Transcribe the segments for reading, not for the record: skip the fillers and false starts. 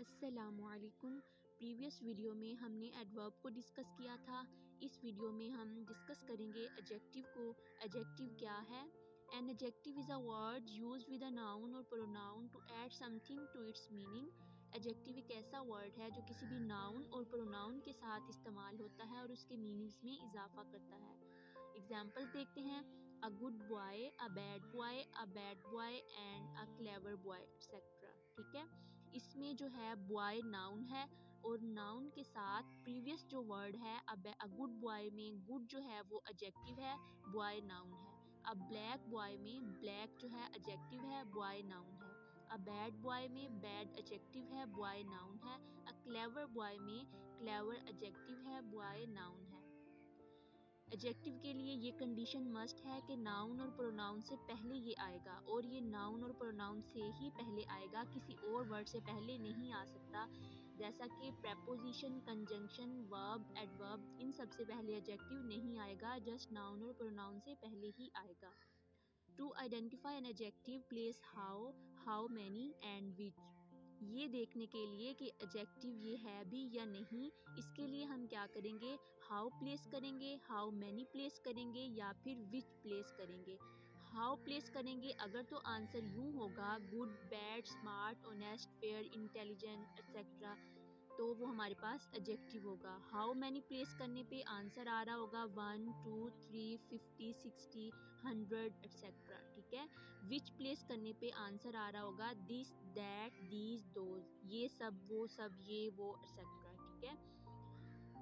अस्सलामुअलैकुम। Previous video में हमने एडवर्ब को डिस्कस किया था। इस वीडियो में हम डिस्कस करेंगे एडजेक्टिव को। एडजेक्टिव क्या है? An adjective is a word used with a noun और pronoun to add something to its meaning. Adjective एक ऐसा वर्ड है जो किसी भी नाउन और प्रोनाउन के साथ इस्तेमाल होता है और उसके मीनिंग्स में इजाफा करता है। एग्जाम्पल देखते हैं। A good boy, a bad boy and a clever boy etcetera. ठीक है, इसमें जो है बॉय नाउन है और नाउन के साथ प्रीवियस जो वर्ड है अ गुड बॉय में गुड जो है वो एडजेक्टिव है, बॉय नाउन है। अब ब्लैक बॉय में ब्लैक जो है एडजेक्टिव है, बॉय नाउन है। अ बैड बॉय में बैड एडजेक्टिव है, बॉय नाउन है। अ क्लेवर बॉय में क्लेवर एडजेक्टिव है, बॉय नाउन है। एडजेक्टिव के लिए ये कंडीशन मस्ट है कि नाउन और प्रोनाउन से पहले ये आएगा और ये नाउन और प्रोनाउन से ही पहले आएगा, किसी और वर्ड से पहले नहीं आ सकता। जैसा कि प्रेपोजिशन, कंजंक्शन, वर्ब, एडवर्ब, इन सब से पहले एडजेक्टिव नहीं आएगा, जस्ट नाउन और प्रोनाउन से पहले ही आएगा। To identify an adjective place how many and which. ये देखने के लिए कि एडजेक्टिव ये है भी या नहीं, इसके लिए हम क्या करेंगे? हाउ प्लेस करेंगे, हाउ मैनी प्लेस करेंगे या फिर विच प्लेस करेंगे। हाउ प्लेस करेंगे अगर तो आंसर यूं होगा good, bad, smart, honest, fair, intelligent etcetera, तो वो हमारे पास एडजेक्टिव होगा। हाउ मैनी प्लेस करने पे आंसर आ रहा होगा 1 2 3 50 60 100 एक्सेट्रा। ठीक है, विच प्लेस करने पे आंसर आ रहा होगा दिस, दैट, दीज, दोज, ये सब, वो सब, ये वो एक्सेट्रा। ठीक है,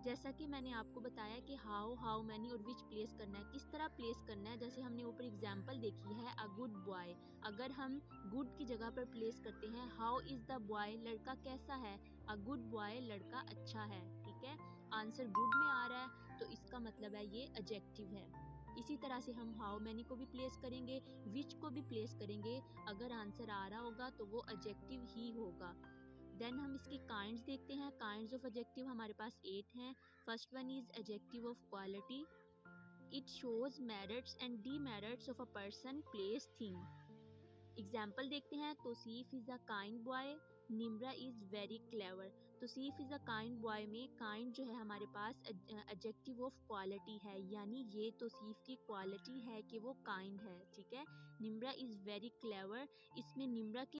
जैसा कि मैंने आपको बताया कि हाउ मैनी और विच प्लेस करना है, किस तरह प्लेस करना है। जैसे हमने ऊपर एग्जांपल देखी है अ गुड बॉय, अगर हम गुड की जगह पर प्लेस करते हैं हाउ इज द बॉय, लड़का कैसा है, अ गुड बॉय, लड़का अच्छा है। ठीक है, आंसर गुड में आ रहा है तो इसका मतलब है ये एडजेक्टिव है। इसी तरह से हम हाउ मैनी को भी प्लेस करेंगे, विच को भी प्लेस करेंगे, अगर आंसर आ रहा होगा तो वो एडजेक्टिव ही होगा। देन हम इसकी काइंड्स देखते हैं। काइंड्स ऑफ एडजेक्टिव हमारे पास 8 हैं। First one is adjective of quality. It shows merits and demerits of a person, place, thing. Example देखते हैं। Tauseef is a kind boy, Nimra is very clever. Tauseef is a kind boy में kind जो है हमारे पास adjective of quality है, यानी ये तोसीफ की क्वालिटी है कि वो काइंड है। ठीक है, निम्रा इज वेरी क्लेवर, इसमें निम्रा की